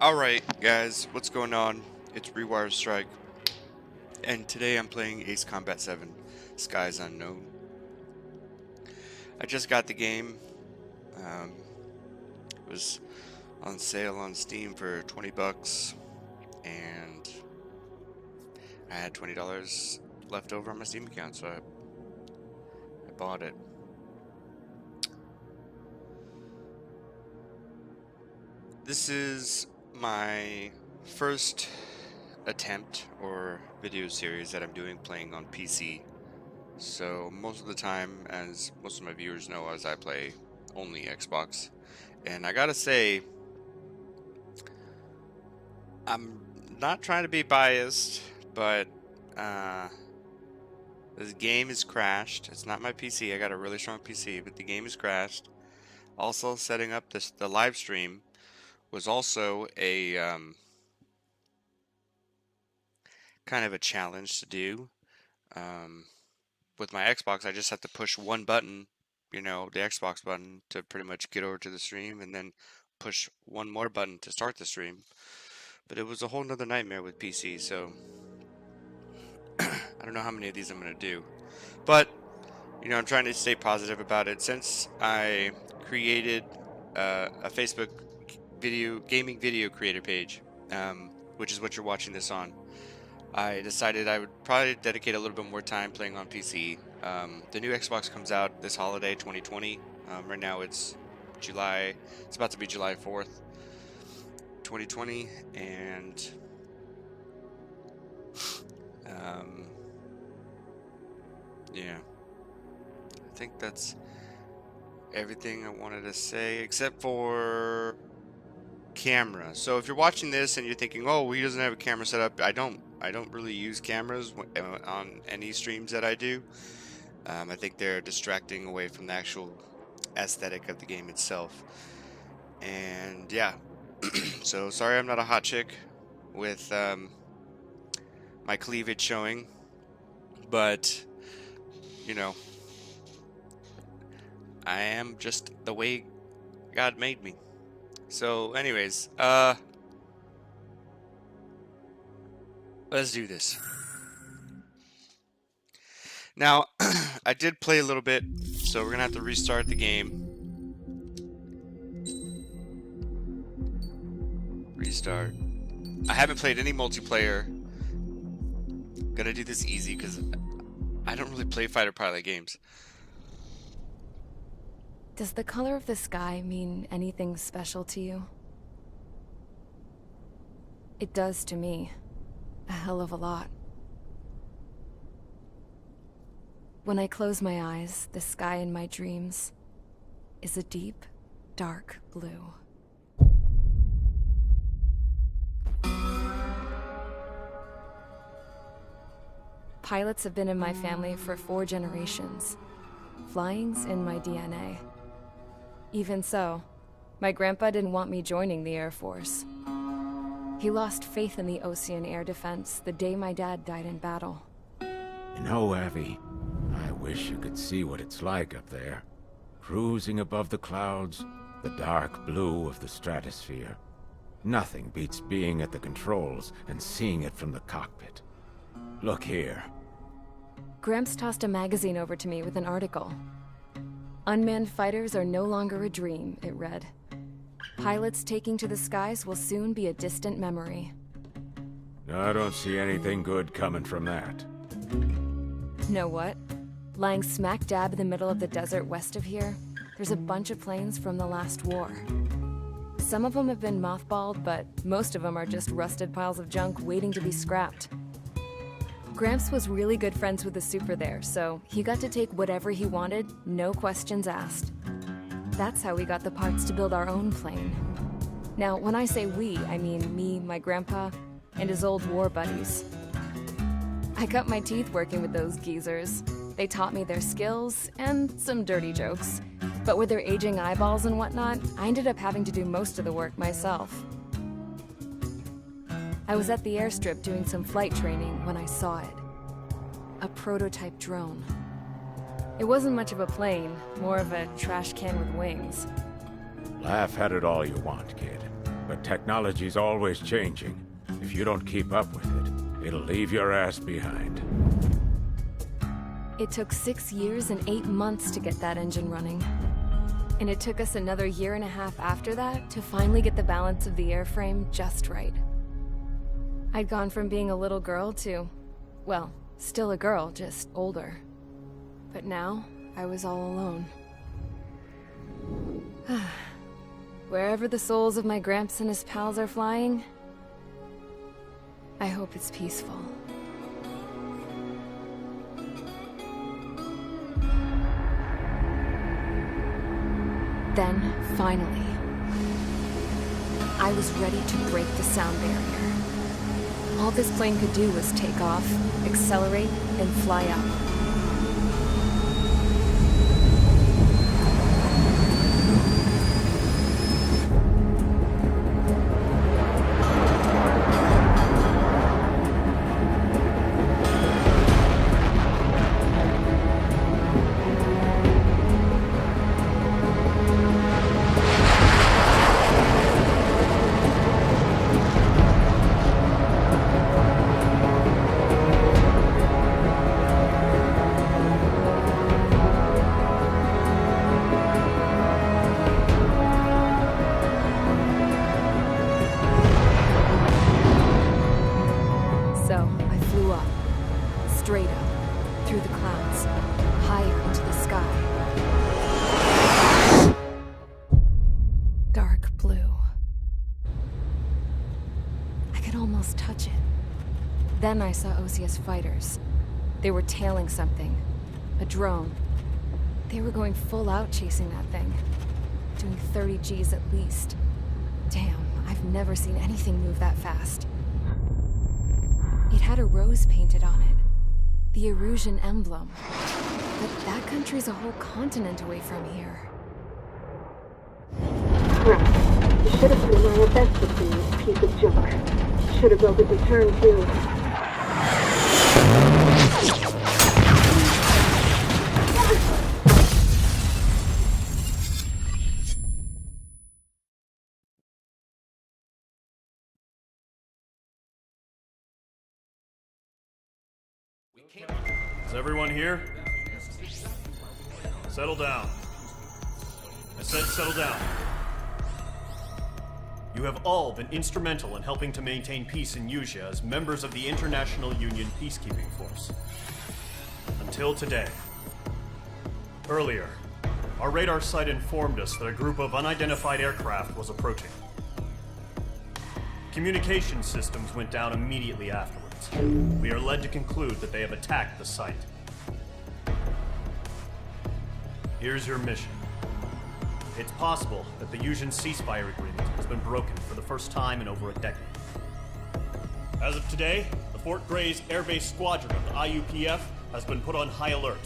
Alright guys, what's going on? It's Rewire STRIKE, and today I'm playing Ace Combat 7, Skies Unknown. I just got the game. It was on sale on Steam for 20 bucks, and I had $20 left over on my Steam account, so I bought it. This is my first attempt or video series that I'm doing playing on PC. So most of the time, as most of my viewers know, as I play only Xbox. And I gotta say, I'm not trying to be biased, but this game is crashed. It's not my PC. I got a really strong PC, but the game is crashed. Also, setting up the live stream was also a kind of a challenge to do. With my Xbox, I just have to push one button, the Xbox button, to pretty much get over to the stream, and then push one more button to start the stream. But it was a whole nother nightmare with PC, so I don't know how many of these I'm going to do. But, I'm trying to stay positive about it. Since I created a Facebook gaming video creator page, which is what you're watching this on, I decided I would probably dedicate a little bit more time playing on PC. The new Xbox comes out this holiday, 2020. Right now it's July. It's about to be July 4th, 2020, and yeah, I think that's everything I wanted to say, except for camera. So if you're watching this and you're thinking, oh, he doesn't have a camera set up, I don't really use cameras on any streams that I do. I think they're distracting away from the actual aesthetic of the game itself. And yeah, so sorry I'm not a hot chick with my cleavage showing, but I am just the way God made me. So anyways, let's do this. Now, I did play a little bit, so we're gonna have to restart the game. Restart. I haven't played any multiplayer. Gonna do this easy because I don't really play fighter pilot games. Does the color of the sky mean anything special to you? It does to me. A hell of a lot. When I close my eyes, the sky in my dreams is a deep, dark blue. Pilots have been in my family for 4 generations. Flying's in my DNA. Even so, my grandpa didn't want me joining the Air Force. He lost faith in the ocean air defense the day my dad died in battle. You know, Abby, I wish you could see what it's like up there. Cruising above the clouds, the dark blue of the stratosphere. Nothing beats being at the controls and seeing it from the cockpit. Look here. Gramps tossed a magazine over to me with an article. Unmanned fighters are no longer a dream, it read. Pilots taking to the skies will soon be a distant memory. I don't see anything good coming from that. Know what? Lying smack dab in the middle of the desert west of here, there's a bunch of planes from the last war. Some of them have been mothballed, but most of them are just rusted piles of junk waiting to be scrapped. Gramps was really good friends with the super there, so he got to take whatever he wanted, no questions asked. That's how we got the parts to build our own plane. Now, when I say we, I mean me, my grandpa, and his old war buddies. I cut my teeth working with those geezers. They taught me their skills, and some dirty jokes. But with their aging eyeballs and whatnot, I ended up having to do most of the work myself. I was at the airstrip doing some flight training when I saw it. A prototype drone. It wasn't much of a plane, more of a trash can with wings. Laugh at it all you want, kid. but technology's always changing. If you don't keep up with it, it'll leave your ass behind. It took 6 years and 8 months to get that engine running. And it took us another 1.5 years after that to finally get the balance of the airframe just right. I'd gone from being a little girl to, well, still a girl, just older. But now, I was all alone. Wherever the souls of my Gramps and his pals are flying, I hope it's peaceful. Then, finally, I was ready to break the sound barrier. All this plane could do was take off, accelerate, and fly up. Straight up, through the clouds, higher into the sky. Dark blue. I could almost touch it. Then I saw OCS fighters. They were tailing something. A drone. They were going full out chasing that thing. Doing 30 Gs at least. Damn, I've never seen anything move that fast. It had a rose painted on it. The Erusian emblem. But that country's a whole continent away from here. Crap. You should have been wearing a vest with this piece of junk. Should have built a return too. Is everyone here? Settle down. I said settle down. You have all been instrumental in helping to maintain peace in Usea as members of the International Union Peacekeeping Force. Until today. Earlier, our radar site informed us that a group of unidentified aircraft was approaching. Communication systems went down immediately afterwards. We are led to conclude that they have attacked the site. Here's your mission. It's possible that the Usian ceasefire agreement has been broken for the first time in over a decade. As of today, the Fort Gray's Air Base Squadron of the IUPF has been put on high alert.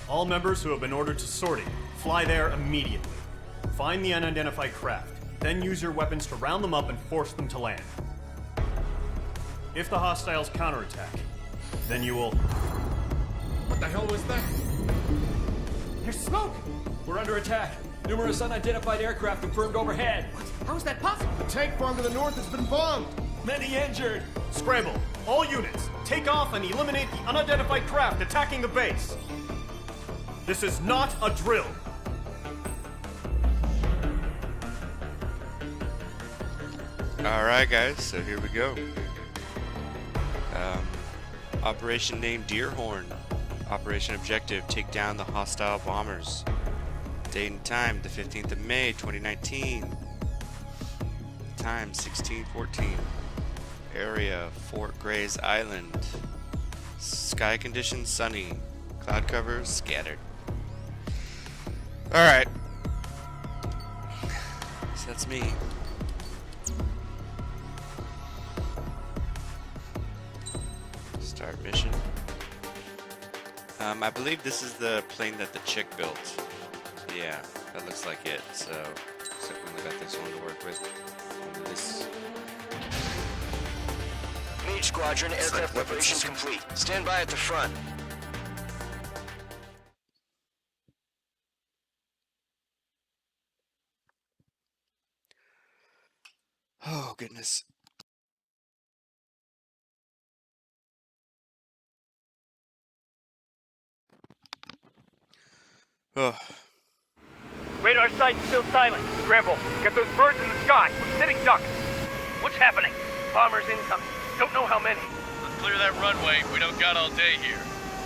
All members who have been ordered to sortie, fly there immediately. Find the unidentified craft, then use your weapons to round them up and force them to land. If the hostiles counterattack, then you will... What the hell was that? There's smoke! We're under attack. Numerous unidentified aircraft confirmed overhead. What? How is that possible? The tank farm to the north has been bombed! Many injured! Scramble! All units, take off and eliminate the unidentified craft attacking the base! This is not a drill! Alright guys, so here we go. Operation named Deerhorn. Operation objective, take down the hostile bombers. Date and time, the 15th of May, 2019. Time, 1614. Area, Fort Gray's Island. Sky conditions, sunny. Cloud cover, scattered. Alright. So that's me. Start mission. I believe this is the plane that the chick built. Yeah, that looks like it. So, looks like we only got this one to work with. Only this. Mage Squadron, aircraft preparations complete. Stand by at the front. Oh, goodness. Oh. Radar site's still silent. Scramble. Get those birds in the sky. We're sitting ducks. What's happening? Bombers incoming. Don't know how many. Let's clear that runway. We don't got all day here.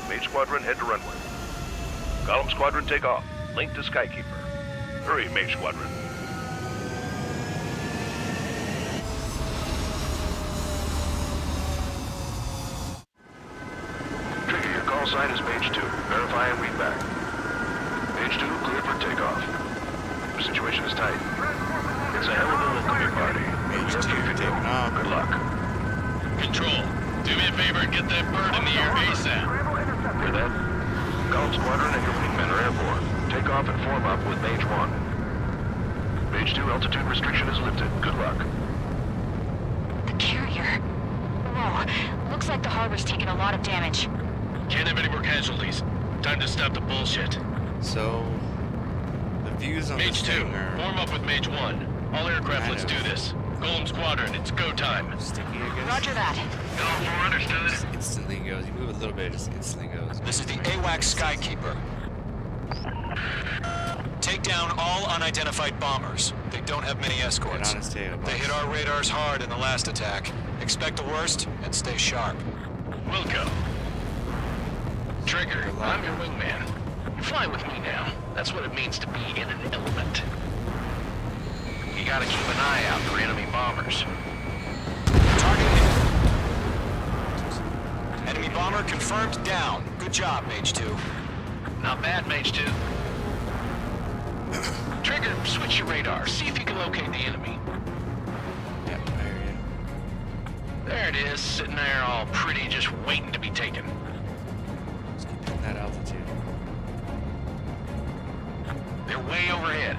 Mage Squadron, head to runway. Column Squadron, take off. Link to Skykeeper. Hurry, Mage Squadron. Trigger, your call sign is Mage 2. Verify and read back. Mage 2, clear for takeoff. The situation is tight. It's a hell of a welcoming party. Mage 2, taking off. Good luck. Control, do me a favor and get that bird in the air ASAP. Hear that? Column Squadron and your wingmen are airborne. Take off and form up with Mage 1. Mage 2, altitude restriction is lifted. Good luck. The carrier. Whoa, looks like the harbor's taken a lot of damage. Can't have any more casualties. Time to stop the bullshit. So, the views on Mage this 2, thing are form up with Mage 1. All aircraft, let's do this. Golem Squadron, it's go time. sticky, I guess. Roger that. Go, 4 understood. Just instantly goes. You move a little bit, it just instantly goes. This is the AWACS Skykeeper. Take down all unidentified bombers. They don't have many escorts. Get on his tail, They hit our radars hard in the last attack. Expect the worst and stay sharp. Wilco. Trigger, I'm your wingman. Fly with me now. That's what it means to be in an element. You gotta keep an eye out for enemy bombers. Target hit. Enemy bomber confirmed down. Good job, Mage 2. Not bad, Mage 2. Trigger, switch your radar. See if you can locate the enemy. Yep, I hear you. There it is, sitting there all pretty, just waiting to be taken. Just keep hitting that altitude. They're way overhead.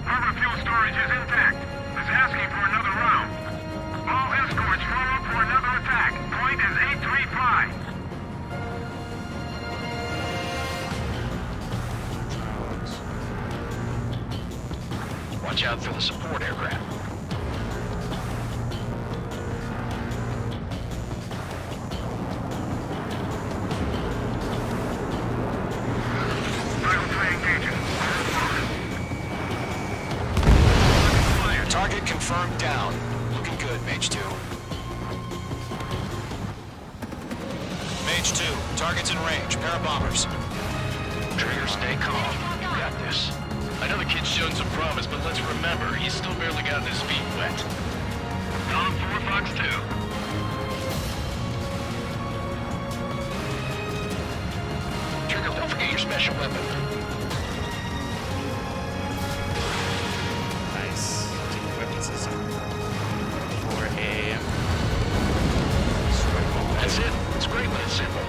Harbor fuel storage is intact. It's asking for another round. All escorts roll up for another attack. Point is 835. Watch out for the support aircraft. Target confirmed down. Looking good, Mage 2. Mage 2, target's in range. Pair of bombers. Trigger, stay calm. You got this. I know the kid's shown some promise, but let's remember, he's still barely gotten his feet wet. Column 4, Fox 2. Trigger, don't forget your special weapon. Nice. Take weapon system. 4 AM. That's it. It's great when it's simple.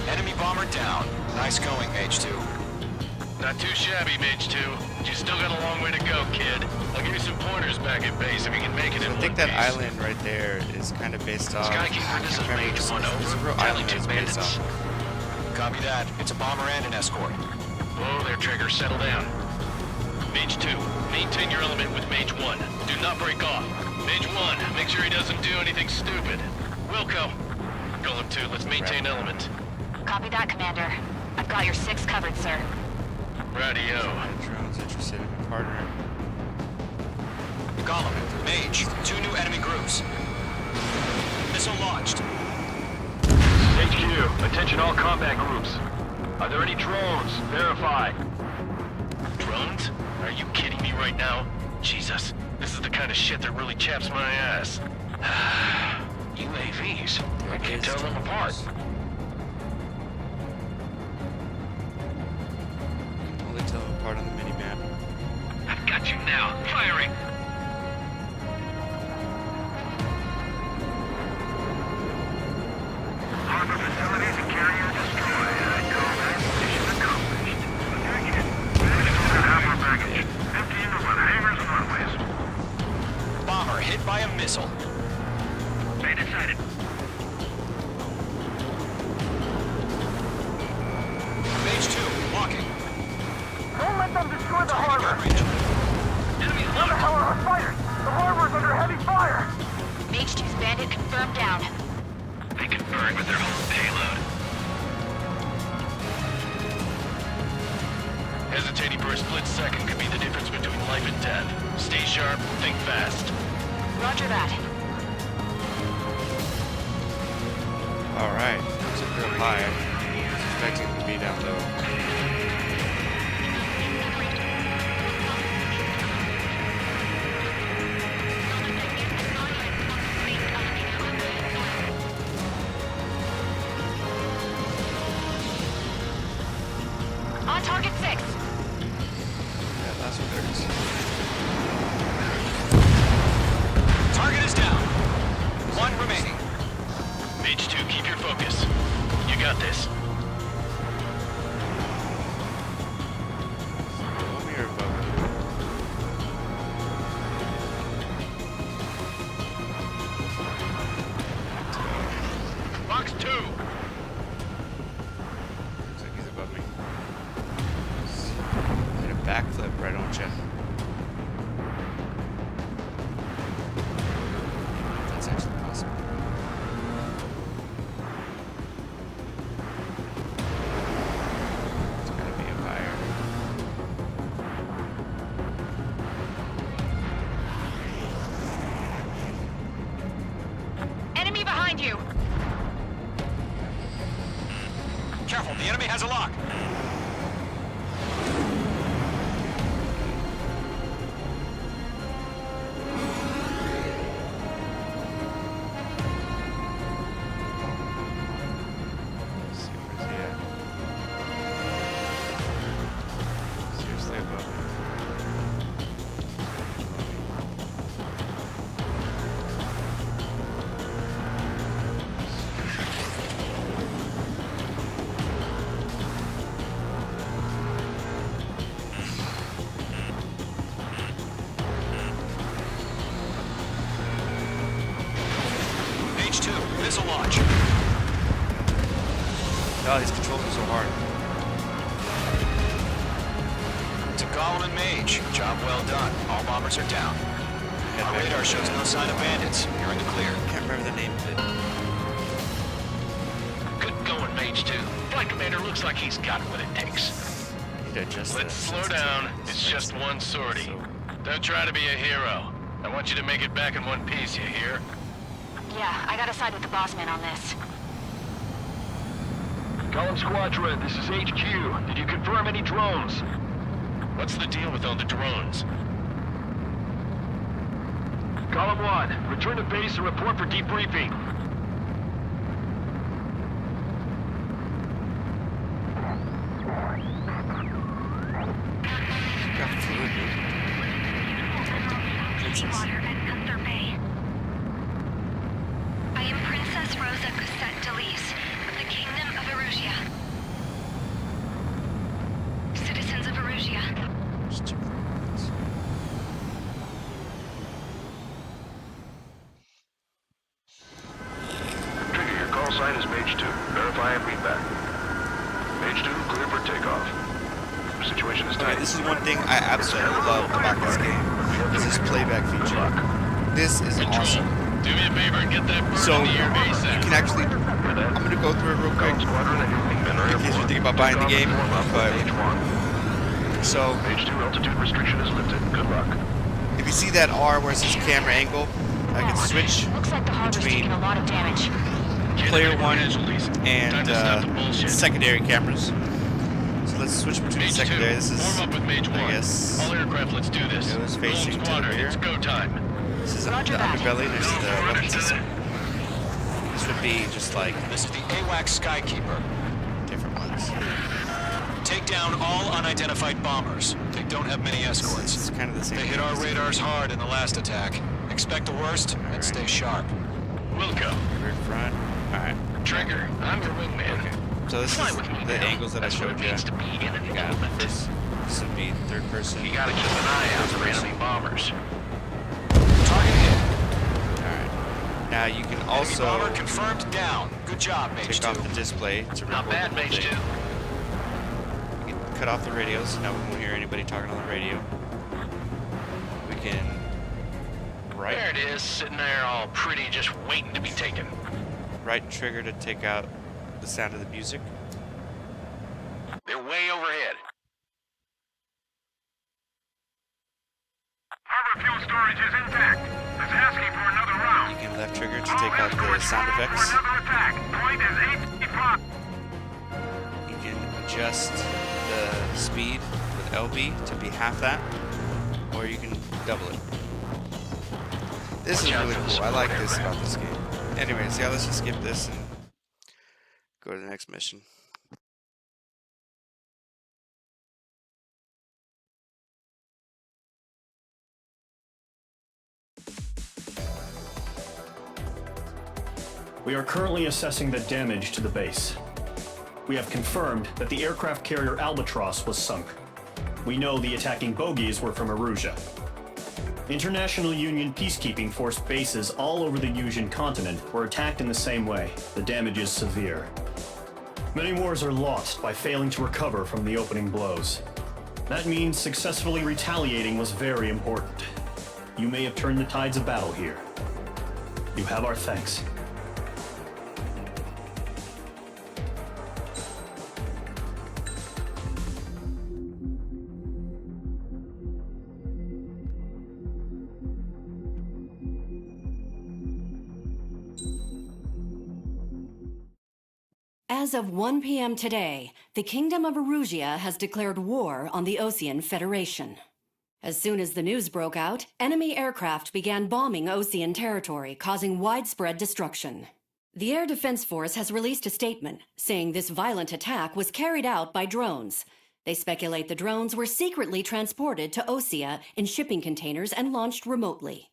Enemy bomber down. Nice going, Mage 2. Not too shabby, Mage 2. But you still got a long way to go, kid. I'll give you some pointers back at base if you can make it in I think one that piece. island right there is kind of based off. Skykeeper, this is Mage 1 There's a over. real Tally island 2 that's based bandits. off. Copy that. It's a bomber and an escort. Whoa there, Trigger. Settle down. Mage 2, maintain your element with Mage 1. Do not break off. Mage 1, make sure he doesn't do anything stupid. Wilco. Golem 2, let's maintain element. Copy that, Commander. I've got your 6 covered, sir. Radio. Drones interested in a partner. Golem, Mage, 2 new enemy groups. Missile launched. HQ, attention all combat groups. Are there any drones? Verify. Drones? Are you kidding me right now? Jesus, this is the kind of shit that really chaps my ass. UAVs? I can't tell them apart. Only tell them apart on the mini-map. I've got you now. Firing! Harbor facilities and carrier destroyed. I call that mission accomplished. Negative. Half our baggage. Empty into what? Hangars and runways. Bomber hit by a missile. They decided. Mage 2, walking. Don't let them get burned with their whole payload. Hesitating for a split second could be the difference between life and death. Stay sharp, think fast. Roger that. Alright, looks like they're up high. I was expecting them to be down low. On target 6. Yeah, that's what hurts. Target is down. 1 remaining. Mage 2, keep your focus. You got this. Below me or above me? Box 2. Looks like he's above me. Hit a backflip, right, don't you? That's actually possible. It's gotta be a fire. Enemy behind you. Careful, the enemy has a lock. Let's see, where's he at? Seriously above me. Mage 2, missile launch. God, he's controlling so hard. To Golem and Mage, job well done. All bombers are down. Our radar shows no sign of bandits. You're in the clear. I can't remember the name of it. Good going, Mage 2. Flight Commander looks like he's got what it takes. I need to adjust Let's this. slow down. It's just one sortie. Don't try to be a hero. I want you to make it back in one piece, you hear? Yeah, I gotta side with the boss man on this. Column Squadron, this is HQ. Did you confirm any drones? What's the deal with all the drones? Column 1, return to base and report for debriefing. Got fluid, dude. Princess. I am Princess Rosa Cosette Delise of the Kingdom of Erusia. Citizens of Erusia. Trigger, your call sign is Mage 2. Verify and read back. Mage 2, clear for takeoff. Situation is tight. Alright, this is one thing I absolutely love about this game. Is this playback feature. This is awesome. Do me a favor and get that bird So into your base. you can actually, I'm gonna go through it real quick in case you're thinking about buying the game. But so Mage 2 altitude restriction is lifted. Good luck. if you see that R where it says camera angle, I can switch Looks like the harbor's between taking a lot of damage. player 1 and secondary cameras. So let's switch between Mage secondary. 2, This is, warm up with Mage 1. I guess, All aircraft, let's do this. goes facing to the Squadron, rear. it's go time. This is the underbelly. This is the weapon system. This would be just like This is the AWACS Skykeeper. different ones. Take down all unidentified bombers. They don't have many escorts. It's kind of the same. They hit our radars hard in the last attack. Expect the worst and stay sharp. Wilco. Rear front. All right. Trigger, I'm your wingman. Okay. So this Fly is with me the now. angles that I That's what showed it you. means to be in an Got element. this. This would be third person. You gotta keep an eye out for enemy bombers. Target hit. All right. Now you can Enemy also bomber confirmed down. Good job, Mage take 2. off the display to Not record bad, the Mage 2. thing. We can cut off the radios. Now we won't hear anybody talking on the radio. We can There it is, sitting there all pretty, just waiting to be taken. right trigger to take out the sound of the music. They're way overhead. Harbor fuel storage is intact. It's asking for another round. You can left trigger to take out the sound effects. Another attack. Point is 855. You can adjust the speed with LB to be half that, or you can double it. This is really cool. I like this about this game. Anyways, yeah, let's just skip this and go to the next mission. We are currently assessing the damage to the base. We have confirmed that the aircraft carrier Albatross was sunk. We know the attacking bogies were from Erusia. International Union peacekeeping force bases all over the Yusian continent were attacked in the same way. The damage is severe. Many wars are lost by failing to recover from the opening blows. That means successfully retaliating was very important. You may have turned the tides of battle here. You have our thanks. As of 1 p.m. today, the Kingdom of Erusia has declared war on the Osean Federation. As soon as the news broke out, enemy aircraft began bombing Osean territory, causing widespread destruction. The Air Defense Force has released a statement saying this violent attack was carried out by drones. They speculate the drones were secretly transported to Osea in shipping containers and launched remotely.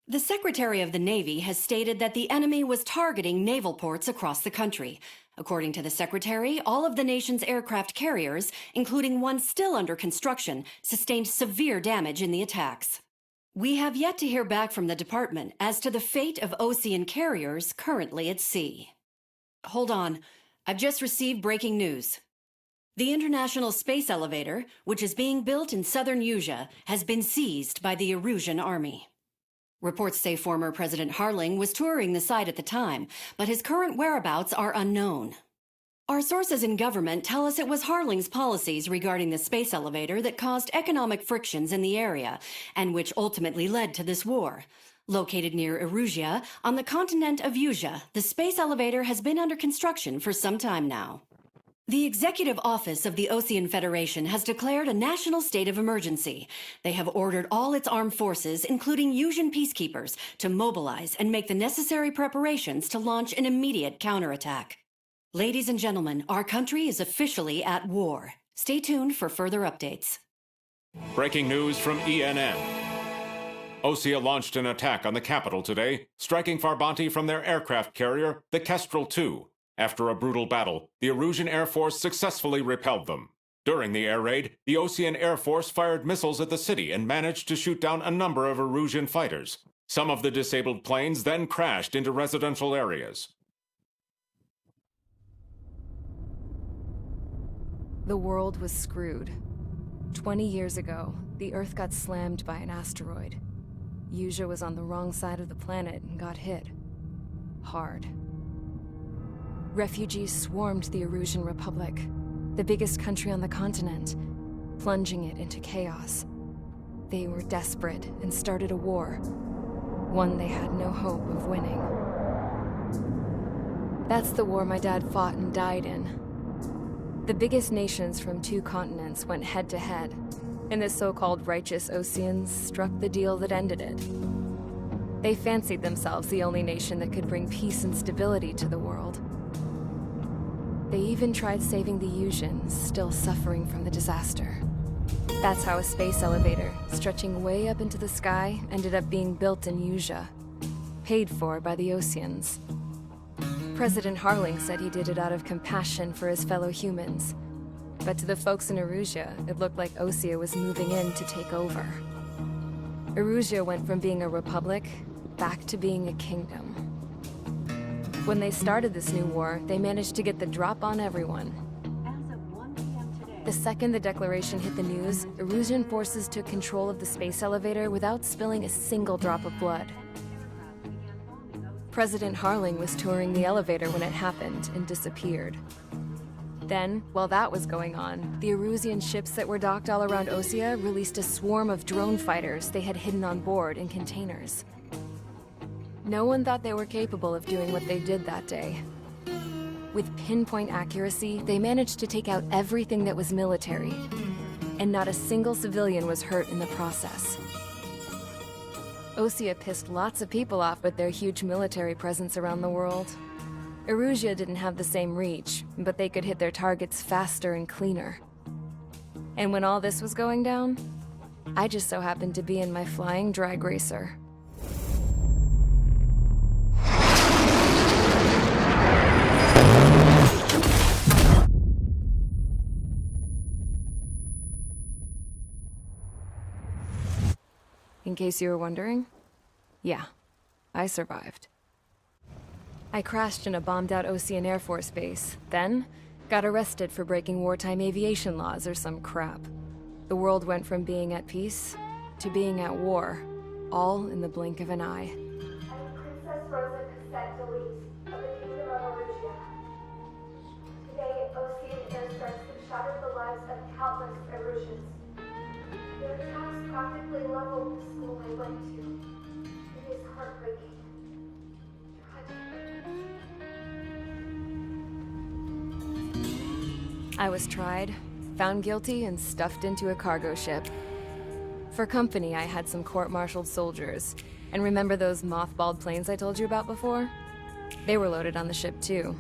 The Secretary of the Navy has stated that the enemy was targeting naval ports across the country. According to the Secretary, all of the nation's aircraft carriers, including one still under construction, sustained severe damage in the attacks. We have yet to hear back from the department as to the fate of Osean carriers currently at sea. Hold on, I've just received breaking news. The International Space Elevator, which is being built in southern Yusia, has been seized by the Erusian army. Reports say former President Harling was touring the site at the time, but his current whereabouts are unknown. Our sources in government tell us it was Harling's policies regarding the space elevator that caused economic frictions in the area, and which ultimately led to this war. Located near Erusia, on the continent of Yusia, the space elevator has been under construction for some time now. The Executive Office of the Osean Federation has declared a national state of emergency. They have ordered all its armed forces, including Yusian peacekeepers, to mobilize and make the necessary preparations to launch an immediate counterattack. Ladies and gentlemen, our country is officially at war. Stay tuned for further updates. Breaking news from ENN. Osea launched an attack on the capital today, striking Farbanti from their aircraft carrier, the Kestrel II. After a brutal battle, the Erusian Air Force successfully repelled them. During the air raid, the Osean Air Force fired missiles at the city and managed to shoot down a number of Erusian fighters. Some of the disabled planes then crashed into residential areas. The world was screwed. 20 years ago, the Earth got slammed by an asteroid. Yusia was on the wrong side of the planet and got hit. Hard. Refugees swarmed the Erusian Republic, the biggest country on the continent, plunging it into chaos. They were desperate and started a war, one they had no hope of winning. That's the war my dad fought and died in. The biggest nations from 2 continents went head-to-head, and the so-called righteous Oseans struck the deal that ended it. They fancied themselves the only nation that could bring peace and stability to the world. They even tried saving the Yusians, still suffering from the disaster. That's how a space elevator, stretching way up into the sky, ended up being built in Yusia, paid for by the Oseans. President Harling said he did it out of compassion for his fellow humans. But to the folks in Erusia, it looked like Osea was moving in to take over. Erusia went from being a republic back to being a kingdom. When they started this new war, they managed to get the drop on everyone. The second the declaration hit the news, Erusian forces took control of the space elevator without spilling a single drop of blood. President Harling was touring the elevator when it happened and disappeared. Then, while that was going on, the Erusian ships that were docked all around Osea released a swarm of drone fighters they had hidden on board in containers. No one thought they were capable of doing what they did that day. With pinpoint accuracy, they managed to take out everything that was military, and not a single civilian was hurt in the process. Osea pissed lots of people off with their huge military presence around the world. Erusia didn't have the same reach, but they could hit their targets faster and cleaner. And when all this was going down, I just so happened to be in my flying drag racer. In case you were wondering, yeah, I survived. I crashed in a bombed-out Ocean Air Force base, then got arrested for breaking wartime aviation laws or some crap. The world went from being at peace to being at war, all in the blink of an eye. I'm Princess Rosa Cassette Delete of the Kingdom of Erusia. Today, Ocean airstrikes have shattered the lives of countless Erusians. Their attacks practically leveled the school I went to. It is heartbreaking. I was tried, found guilty, and stuffed into a cargo ship. For company, I had some court-martialed soldiers. And remember those mothballed planes I told you about before? They were loaded on the ship, too.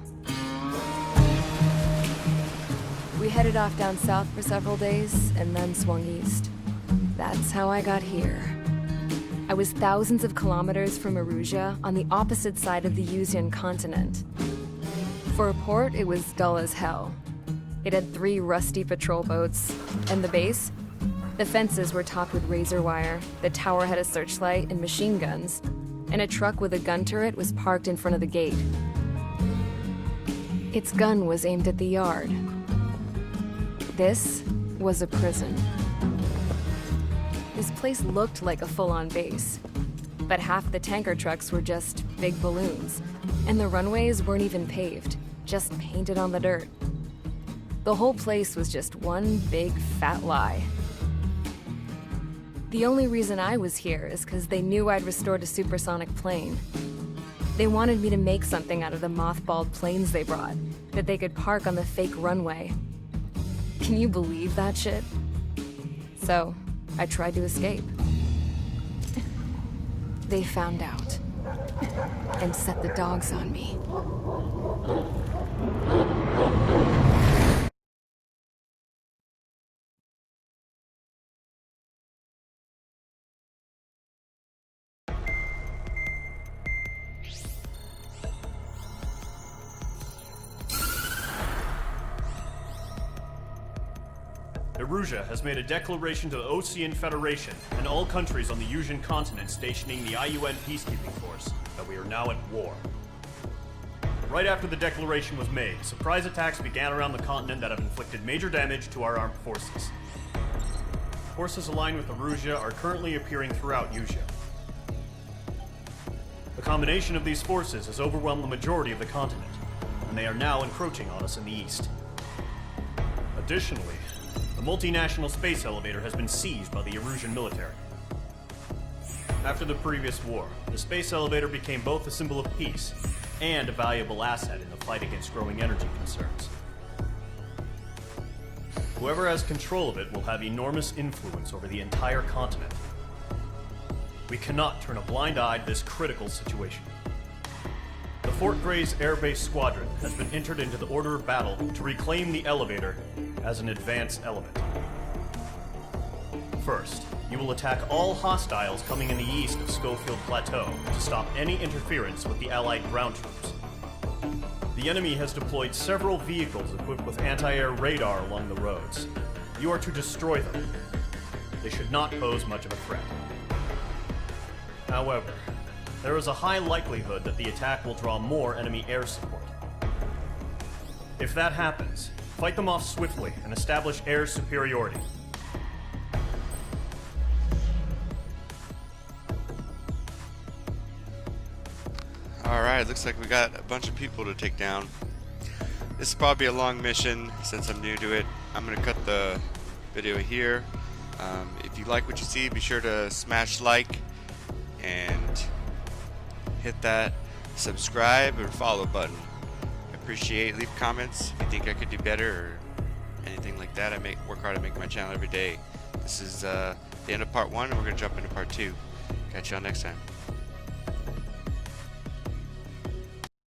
We headed off down south for several days, and then swung east. That's how I got here. I was thousands of kilometers from Erusia, on the opposite side of the Yuzian continent. For a port, it was dull as hell. It had 3 rusty patrol boats, and the base? The fences were topped with razor wire, the tower had a searchlight and machine guns, and a truck with a gun turret was parked in front of the gate. Its gun was aimed at the yard. This was a prison. This place looked like a full-on base, but half the tanker trucks were just big balloons, and the runways weren't even paved, just painted on the dirt. The whole place was just one big fat lie. The only reason I was here is because they knew I'd restored a supersonic plane. They wanted me to make something out of the mothballed planes they brought, that they could park on the fake runway. Can you believe that shit? So, I tried to escape. They found out, and set the dogs on me. Erusia has made a declaration to the Ocean Federation and all countries on the Yuzian continent stationing the IUN peacekeeping force that we are now at war. Right after the declaration was made, surprise attacks began around the continent that have inflicted major damage to our armed forces. Forces aligned with Erusia are currently appearing throughout Yusia. The combination of these forces has overwhelmed the majority of the continent, and they are now encroaching on us in the east. Additionally, the multinational space elevator has been seized by the Erusian military. After the previous war, the space elevator became both a symbol of peace and a valuable asset in the fight against growing energy concerns. Whoever has control of it will have enormous influence over the entire continent. We cannot turn a blind eye to this critical situation. The Fort Gray's Air Base Squadron has been entered into the order of battle to reclaim the elevator as an advance element. First, you will attack all hostiles coming in the east of Schofield Plateau to stop any interference with the Allied ground troops. The enemy has deployed several vehicles equipped with anti-air radar along the roads. You are to destroy them. They should not pose much of a threat. However, there is a high likelihood that the attack will draw more enemy air support. If that happens, fight them off swiftly and establish air superiority. Alright, looks like we got a bunch of people to take down. This is probably a long mission since I'm new to it. I'm going to cut the video here. If you like what you see, be sure to smash like and hit that subscribe or follow button. I appreciate. Leave comments if you think I could do better or anything like that. I work hard to make my channel every day. This is the end of part 1, and we're going to jump into part 2. Catch y'all next time.